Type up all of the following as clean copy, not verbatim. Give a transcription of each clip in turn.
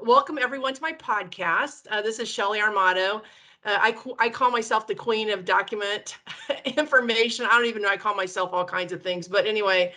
welcome everyone to my podcast. This is Shelly Armato. I call myself the queen of document information. I don't even know, I call myself all kinds of things. But anyway,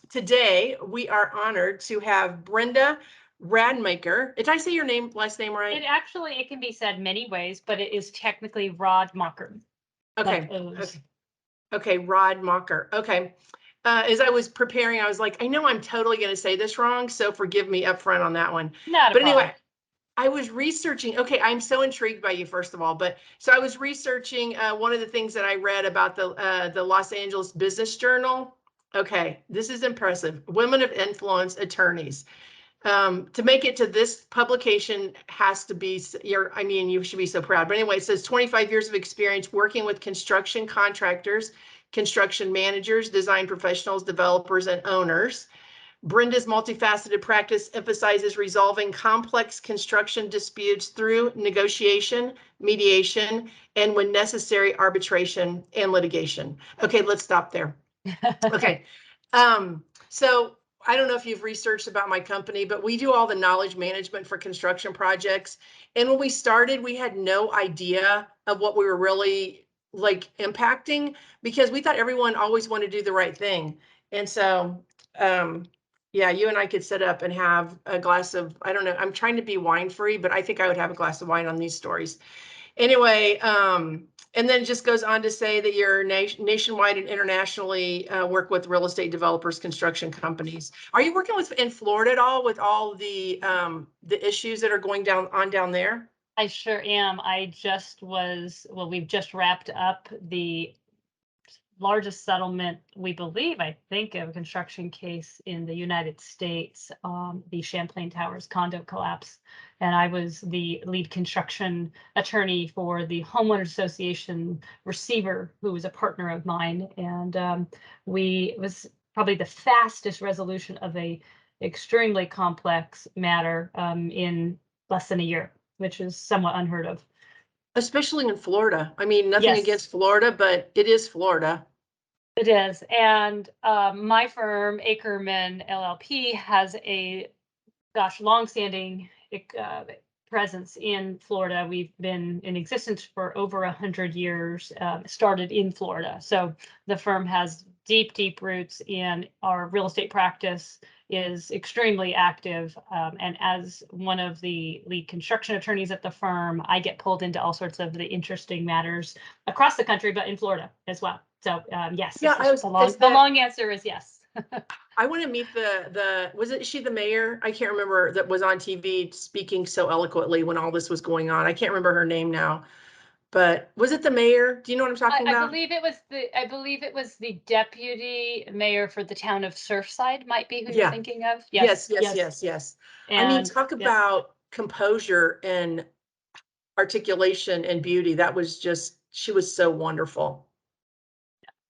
today we are honored to have Brenda Radmacher. Did I say your last name right? It can be said many ways, but it is technically Radmacher. Okay. Okay, Radmacher. Okay. As I was preparing, I was like, I know I'm totally going to say this wrong, so forgive me up front on that one. Not a problem. Anyway, I was researching. Okay, I'm so intrigued by you, first of all. But so I was researching one of the things that I read about the Los Angeles Business Journal. Okay, this is impressive. Women of influence attorneys. To make it to this publication has to be, you should be so proud. But anyway, it says 25 years of experience working with construction contractors, construction managers, design professionals, developers, and owners. Brenda's multifaceted practice emphasizes resolving complex construction disputes through negotiation, mediation, and when necessary, arbitration and litigation. Okay, let's stop there. Okay. So I don't know if you've researched about my company, but we do all the knowledge management for construction projects. And when we started, we had no idea of what we were really impacting, because we thought everyone always wanted to do the right thing. And so, yeah, you and I could sit up and have a glass of, I don't know, I'm trying to be wine free, but I think I would have a glass of wine on these stories. Anyway, and then it just goes on to say that you're nationwide and internationally work with real estate developers, construction companies. Are you working in Florida at all with all the issues that are going down there? I sure am. We've just wrapped up the largest settlement, I think, of a construction case in the United States, the Champlain Towers condo collapse. And I was the lead construction attorney for the Homeowners Association Receiver, who was a partner of mine. And it was probably the fastest resolution of a extremely complex matter in less than a year, which is somewhat unheard of. Especially in Florida. I mean, nothing Yes. against Florida, but it is Florida. It is. And my firm, Anchorman LLP, has a longstanding presence in Florida. We've been in existence for over 100 years, started in Florida. So the firm has deep roots, and our real estate practice is extremely active. And as one of the lead construction attorneys at the firm, I get pulled into all sorts of the interesting matters across the country, but in Florida as well. So yes, yeah, the long answer is yes. I want to meet was she the mayor? I can't remember, that was on TV speaking so eloquently when all this was going on. I can't remember her name now, but was it the mayor? Do you know what I'm talking about? I believe it was the deputy mayor for the town of Surfside, might be who you're thinking of. Yes. And, I mean, talk about composure and articulation and beauty. That was she was so wonderful.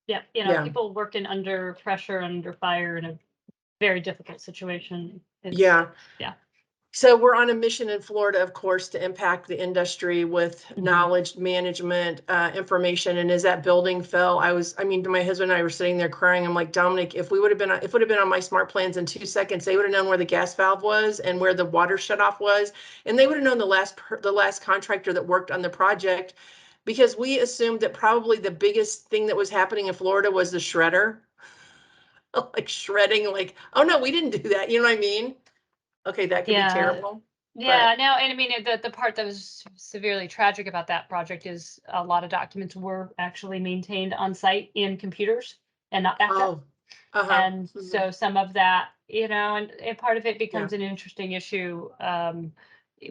Yeah, people working under pressure, under fire in a very difficult situation. Yeah. So we're on a mission in Florida, of course, to impact the industry with knowledge management, information. And as that building fell, my husband and I were sitting there crying. I'm like, Dominic, if it would have been on my smart plans in 2 seconds, they would have known where the gas valve was and where the water shutoff was. And they would have known the last contractor that worked on the project, because we assumed that probably the biggest thing that was happening in Florida was the shredder. Like shredding, oh no, we didn't do that. You know what I mean? Okay, that could be terrible. Yeah, no, and I mean, the part that was severely tragic about that project is a lot of documents were actually maintained on site in computers and not backed up. And so some of that, and part of it becomes an interesting issue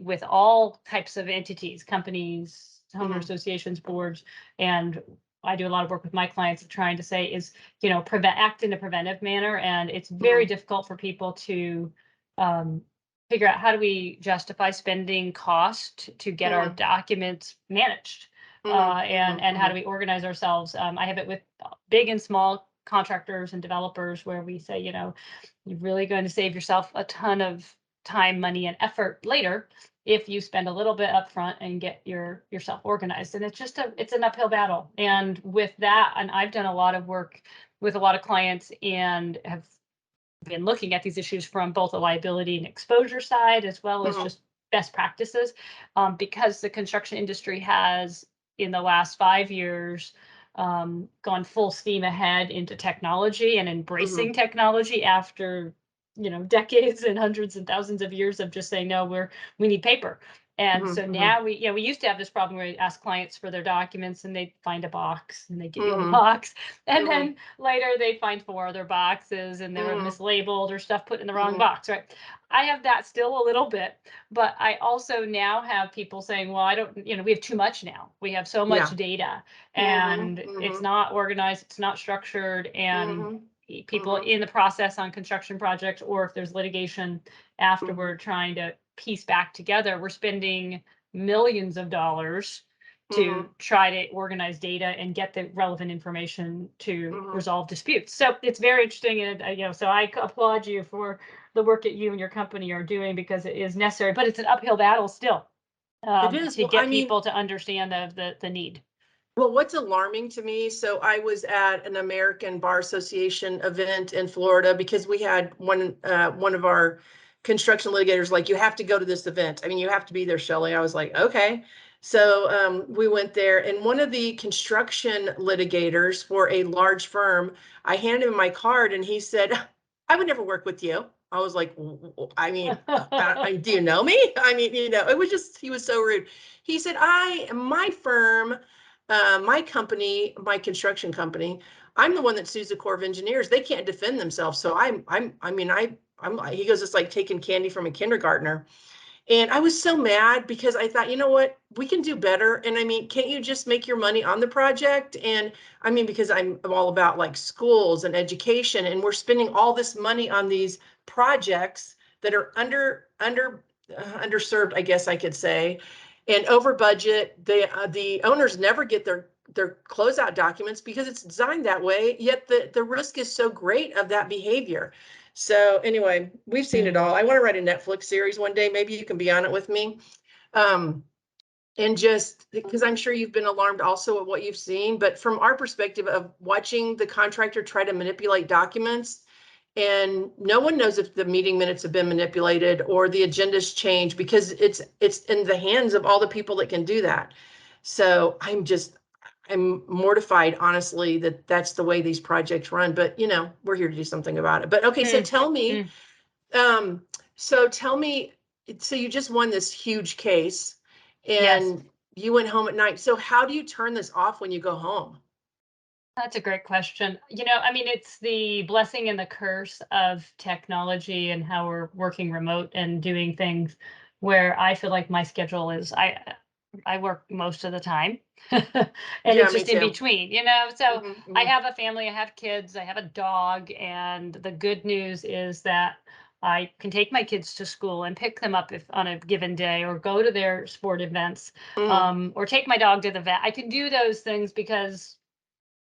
with all types of entities, companies, homeowner associations, boards. And I do a lot of work with my clients trying to say is, act in a preventive manner. And it's very difficult for people to figure out, how do we justify spending cost to get our documents managed, and how do we organize ourselves. I have it with big and small contractors and developers where we say, you're really going to save yourself a ton of time, money, and effort later if you spend a little bit up front and get yourself organized. And it's an uphill battle. And with that, and I've done a lot of work with a lot of clients and have been looking at these issues from both a liability and exposure side, as well as just best practices, because the construction industry has, in the last 5 years, gone full steam ahead into technology and embracing technology after, decades and hundreds and thousands of years of just saying, no, we need paper. And so now we used to have this problem where we ask clients for their documents and they'd find a box and they'd give you a box. And then later they'd find 4 other boxes and they were mislabeled or stuff put in the wrong box, right? I have that still a little bit, but I also now have people saying, well, I don't, we have too much now. We have so much data and it's not organized, it's not structured, and people in the process on construction projects, or if there's litigation afterward trying to piece back together, we're spending millions of dollars to try to organize data and get the relevant information to resolve disputes. So it's very interesting, and so I applaud you for the work that you and your company are doing, because it is necessary, but it's an uphill battle still, it is. to get people to understand the need. Well, what's alarming to me, so I was at an American Bar Association event in Florida because we had one of our construction litigators like, you have to go to this event. I mean, you have to be there, Shelley. I was like, okay. So we went there, and one of the construction litigators for a large firm, I handed him my card and he said, I would never work with you. I was like, I mean, do you know me? I mean, it was just, he was so rude. He said, my firm, my company, my construction company, I'm the one that sues the Corps of Engineers. They can't defend themselves. So he goes, it's like taking candy from a kindergartner. And I was so mad because I thought, you know what, we can do better. And I mean, can't you just make your money on the project? And I mean, because I'm all about like schools and education, and we're spending all this money on these projects that are underserved, I guess I could say, and over budget. The owners never get their closeout documents because it's designed that way, yet the risk is so great of that behavior. So anyway, we've seen it all. I want to write a Netflix series one day. Maybe you can be on it with me. And just because I'm sure you've been alarmed also at what you've seen, but from our perspective of watching the contractor try to manipulate documents, and no one knows if the meeting minutes have been manipulated or the agendas changed, because it's in the hands of all the people that can do that. So I'm mortified, honestly, that that's the way these projects run, but we're here to do something about it. But okay, so tell me, so you just won this huge case and you went home at night. So how do you turn this off when you go home? That's a great question. I mean, it's the blessing and the curse of technology and how we're working remote and doing things, where I feel like my schedule is, I work most of the time and it's just in between, so I have a family, I have kids, I have a dog, and the good news is that I can take my kids to school and pick them up if on a given day, or go to their sport events, or take my dog to the vet. I can do those things because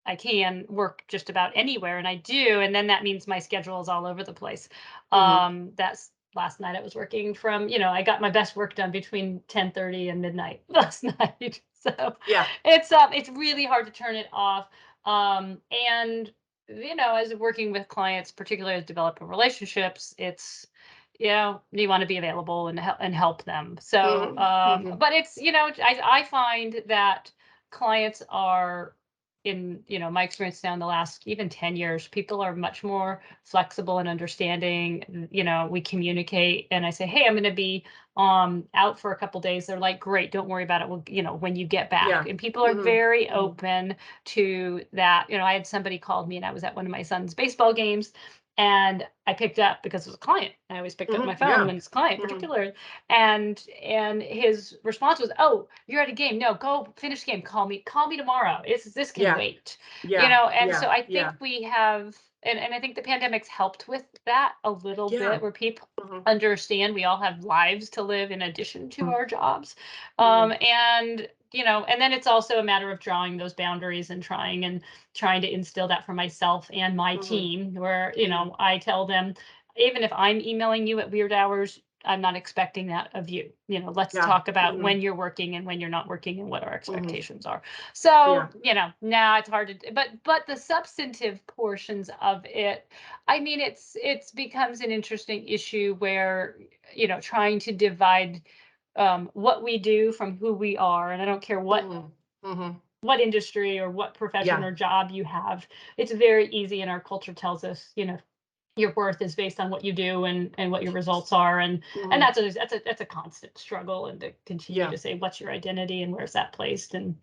I can work just about anywhere, and I do. And then that means my schedule is all over the place. That's last night I was working from, I got my best work done between 10:30 and midnight last night. So yeah, it's really hard to turn it off. And as working with clients, particularly as developing relationships, it's, you want to be available and help them. So, but it's, I find that clients are, in my experience now in the last even 10 years, people are much more flexible and understanding. We communicate and I say, hey, I'm going to be out for a couple days. They're like, great, don't worry about it. Well, when you get back. And people are very open to that. I had somebody called me and I was at one of my son's baseball games, and I picked up because it was a client. I always picked up my phone when it's a client particular. And his response was, oh, you're at a game. No, go finish the game. Call me tomorrow. This can wait. And so I think we have, and I think the pandemic's helped with that a little bit, where people understand we all have lives to live in addition to our jobs. And then it's also a matter of drawing those boundaries and trying to instill that for myself and my team, where, I tell them, even if I'm emailing you at weird hours, I'm not expecting that of you. Let's Yeah. talk about Mhm. when you're working and when you're not working and what our Mhm. expectations are. So, Yeah. now it's hard to, but the substantive portions of it, I mean, it's becomes an interesting issue where, trying to divide what we do from who we are. And I don't care Mhm. Mhm. what industry or what profession Yeah. or job you have. It's very easy, and our culture tells us, your worth is based on what you do and what your results are, and Mhm. that's a constant struggle, and to continue Yeah. to say what's your identity and where's that placed, and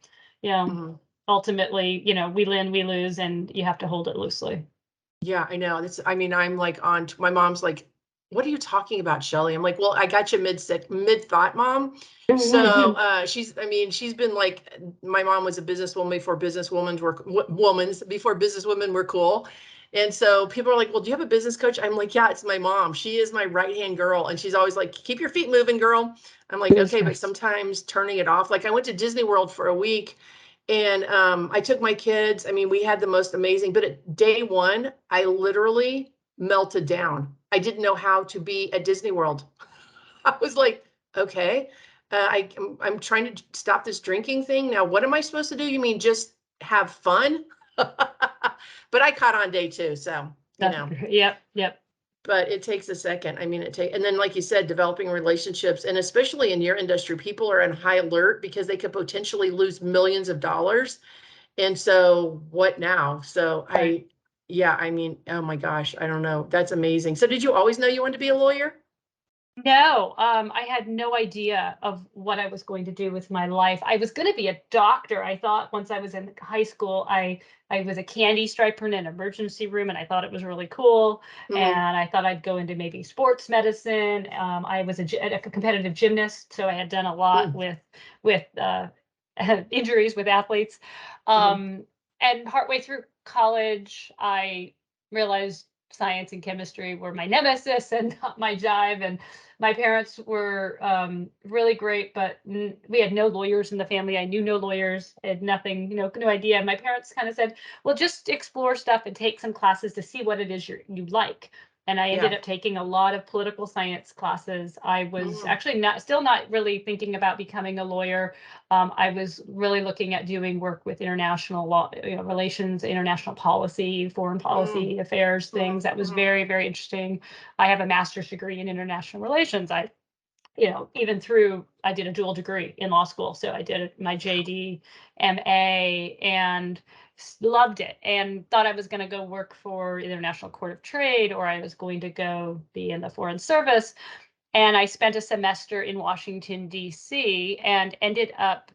Mhm. ultimately, we win, we lose, and you have to hold it loosely. Yeah, I know. I mean, I'm like my mom's like, what are you talking about, Shelley? I'm like, well, I got you mid thought, mom. So I mean, she's been like, my mom was a businesswoman before businesswomen were before businesswomen were cool. And so people are like, well, do you have a business coach? I'm like, yeah, it's my mom. She is my right-hand girl. And she's always like, keep your feet moving, girl. I'm like, That's okay, but right. sometimes turning it off. Like I went to Disney World for a week and I took my kids. I mean, we had the most amazing, but at day one, I literally melted down. I didn't know how to be at Disney World. I was like, okay, I'm trying to stop this drinking thing. Now, what am I supposed to do? You mean just have fun? But I caught on day two. So, Yep. but it takes a second. I mean, and then, like you said, developing relationships, and especially in your industry, people are on high alert because they could potentially lose millions of dollars. And so what now? So Right. yeah, I mean, oh my gosh, I don't know. That's amazing. So did you always know you wanted to be a lawyer? No, I had no idea of what I was going to do with my life. I was going to be a doctor. I thought once I was in high school, I was a candy striper in an emergency room, and I thought it was really cool. Mm-hmm. And I thought I'd go into maybe sports medicine. I was a competitive gymnast, so I had done a lot with injuries with athletes. Mm-hmm. Um, and partway through college, I realized science and chemistry were my nemesis and not my jive. And my parents were really great, but we had no lawyers in the family. I knew no lawyers. I had nothing, no idea. My parents kind of said, well, just explore stuff and take some classes to see what it is you like. And I ended Yeah. up taking a lot of political science classes. I was Mm-hmm. actually still not really thinking about becoming a lawyer. I was really looking at doing work with international law, relations, international policy, foreign policy affairs, things. That was Mm-hmm. very, very interesting. I have a master's degree in international relations. I did a dual degree in law school. So I did my JD, MA, and loved it, and thought I was going to go work for International Court of Trade, or I was going to go be in the Foreign Service. And I spent a semester in Washington, D.C., and ended up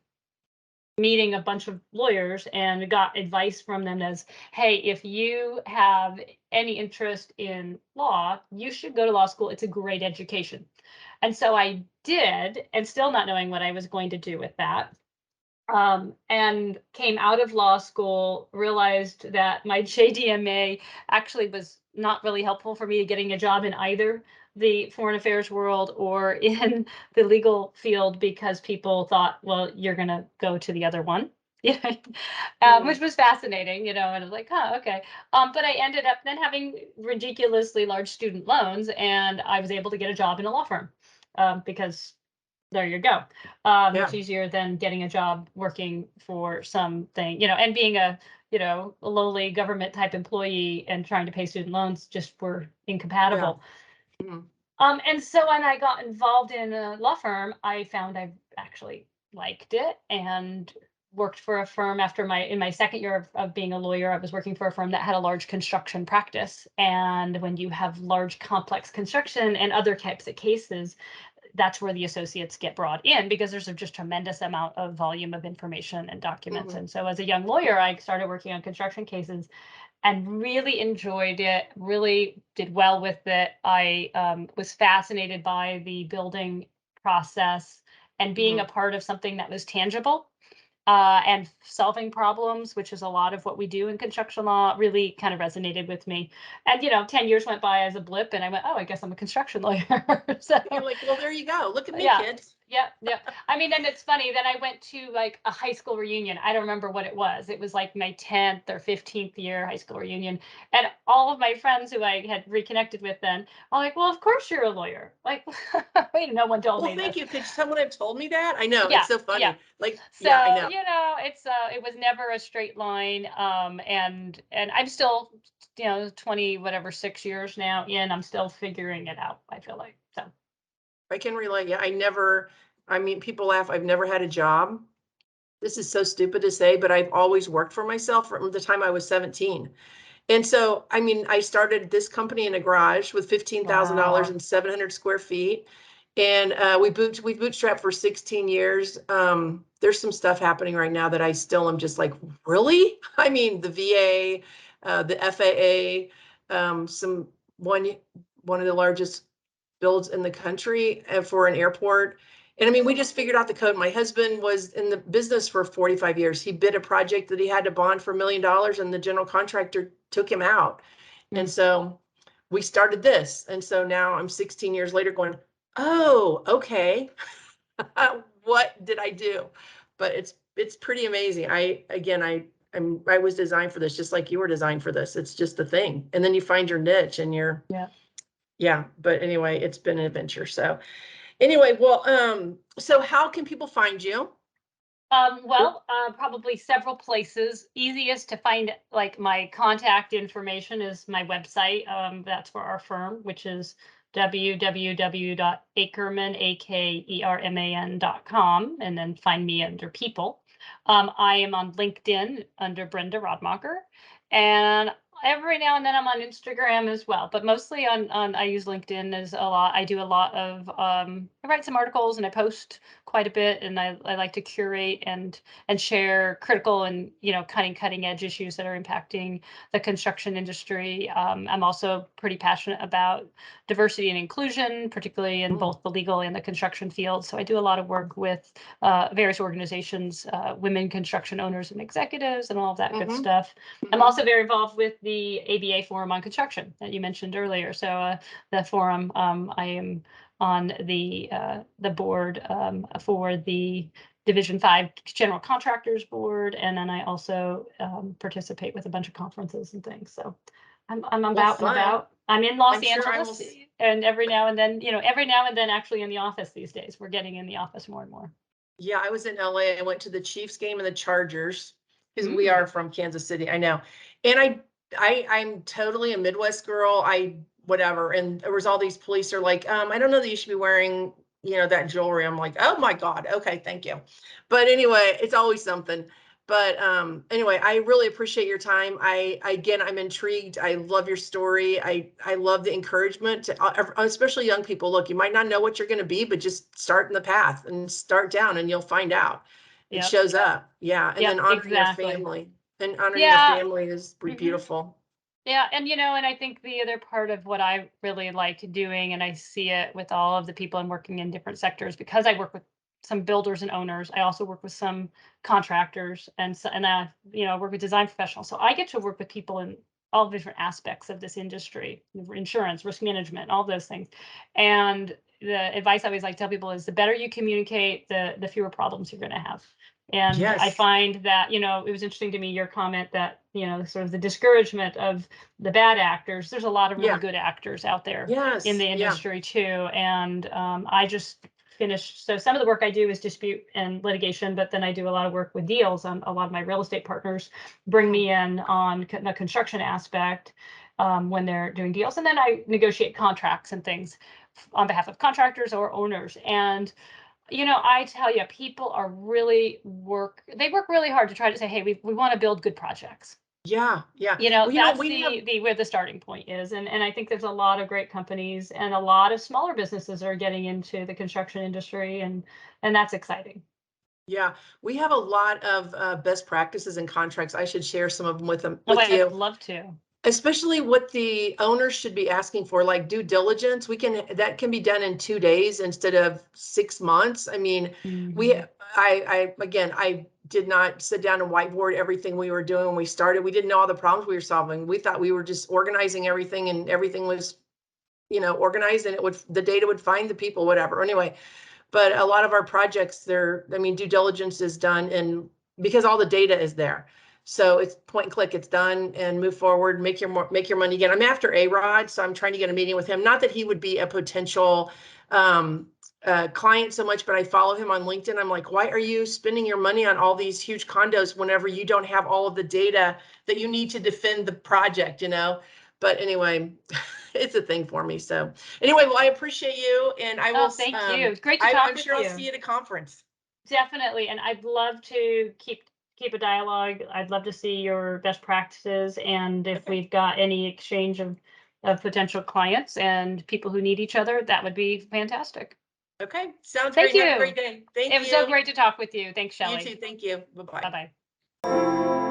meeting a bunch of lawyers and got advice from them as, hey, if you have any interest in law, you should go to law school. It's a great education. And so I did, and still not knowing what I was going to do with that. And came out of law school, realized that my JDMA actually was not really helpful for me getting a job in either the foreign affairs world or in the legal field, because people thought, well, you're going to go to the other one. Yeah, Mm-hmm. which was fascinating, and I was like, huh, okay. But I ended up then having ridiculously large student loans, and I was able to get a job in a law firm, because there you go. Much Yeah. easier than getting a job working for something, and being a lowly government type employee and trying to pay student loans just were Yeah. incompatible. Mm-hmm. And so when I got involved in a law firm, I found I actually liked it, and worked for a firm in my second year of being a lawyer. I was working for a firm that had a large construction practice. And when you have large complex construction and other types of cases, that's where the associates get brought in, because there's just tremendous amount of volume of information and documents. Mm-hmm. And so as a young lawyer, I started working on construction cases and really enjoyed it, really did well with it. I was fascinated by the building process and being a Mm-hmm. part of something that was tangible, and solving problems, which is a lot of what we do in construction law, really kind of resonated with me. And 10 years went by as a blip, and I went, oh, I guess I'm a construction lawyer. So You're like, well, there you go. Look at me, yeah, kids. Yeah. I mean, and it's funny. Then I went to like a high school reunion. I don't remember what it was. It was like my 10th or 15th year high school reunion. And all of my friends who I had reconnected with then are like, well, of course you're a lawyer. Like, wait, no one told Well, me thank this. you. Could someone have told me that? I know, Yeah, it's so yeah. funny. Like, yeah, I So, know. it's it was never a straight line. And I'm still, 20 whatever 6 years now in. I'm still figuring it out, I feel like. So I can relate. Yeah, I mean, people laugh. I've never had a job. This is so stupid to say, but I've always worked for myself from the time I was 17. And so, I mean, I started this company in a garage with $15,000 wow. and 700 square feet. And we bootstrapped for 16 years. There's some stuff happening right now that I still am just like, really? I mean, the VA, the FAA, one of the largest builds in the country for an airport. And I mean, we just figured out the code. My husband was in the business for 45 years. He bid a project that he had to bond for $1 million, and the general contractor took him out. And so we started this. And so now I'm 16 years later going, oh, okay. What did I do? But it's pretty amazing. I was designed for this, just like you were designed for this. It's just the thing. And then you find your niche and yeah. But anyway, it's been an adventure. So anyway, well, so how can people find you? Probably several places. Easiest to find, like, my contact information is my website. That's for our firm, which is www.akerman.com, and then find me under people. I am on LinkedIn under Brenda Radmacher, and every now and then I'm on Instagram as well, but mostly on I use LinkedIn as a lot. I do a lot of I write some articles and I post quite a bit, and I like to curate and share critical and cutting edge issues that are impacting the construction industry. I'm also pretty passionate about diversity and inclusion, particularly in both the legal and the construction field. So I do a lot of work with various organizations, women construction owners and executives, and all of that good stuff. I'm also very involved with the ABA Forum on Construction that you mentioned earlier. So the forum, I am on the board for the Division 5 General Contractors Board, and then I also participate with a bunch of conferences and things. So I'm about and about. I'm in Los Angeles, and every now and then, actually in the office these days. We're getting in the office more and more. Yeah, I was in LA. I went to the Chiefs game and the Chargers because we are from Kansas City. I know. And I'm totally a Midwest girl. Whatever. And there was all these police are like, I don't know that you should be wearing, that jewelry. I'm like, oh my God. Okay, thank you. But anyway, it's always something. But anyway, I really appreciate your time. I'm intrigued. I love your story. I love the encouragement to especially young people. Look, you might not know what you're going to be, but just start in the path and start down and you'll find out. It shows up. Yeah. And then honoring your family. And honoring your family is beautiful. Yeah. And, and I think the other part of what I really like doing, and I see it with all of the people I'm working in different sectors, because I work with some builders and owners. I also work with some contractors and I, work with design professionals. So I get to work with people in all different aspects of this industry, insurance, risk management, all those things. And the advice I always like to tell people is the better you communicate, the fewer problems you're going to have. And I find that, it was interesting to me, your comment that, sort of the discouragement of the bad actors. There's a lot of really good actors out there in the industry too. And I just finished. So some of the work I do is dispute and litigation, but then I do a lot of work with deals. A lot of my real estate partners bring me in on the construction aspect when they're doing deals. And then I negotiate contracts and things on behalf of contractors or owners. And I tell you, people are work really hard to try to say, hey, we want to build good projects. Yeah. That's where the starting point is. And I think there's a lot of great companies and a lot of smaller businesses are getting into the construction industry, and that's exciting. Yeah, we have a lot of best practices and contracts. I should share some of them with you. I'd love to. Especially what the owners should be asking for, like due diligence. That can be done in 2 days instead of 6 months. I mean, I did not sit down and whiteboard everything we were doing when we started. We didn't know all the problems we were solving. We thought we were just organizing everything and everything was, organized and the data would find the people, whatever. Anyway, but a lot of our projects, due diligence is done, and because all the data is there. So it's point and click, it's done, and move forward, make your money again. I'm after A-Rod, so I'm trying to get a meeting with him. Not that he would be a potential client so much, but I follow him on LinkedIn. I'm like, why are you spending your money on all these huge condos whenever you don't have all of the data that you need to defend the project, you know? But anyway, it's a thing for me. So anyway, well, I appreciate you, and I will. Thank you. Great to talk I'm with sure you. I'll see you at a conference. Definitely, and I'd love to keep a dialogue. I'd love to see your best practices, and if we've got any exchange of potential clients and people who need each other, that would be fantastic. Okay, sounds great. Have a great day. Thank you. It was so great to talk with you. Thanks, Shelley. You too. Thank you. Bye-bye. Bye-bye.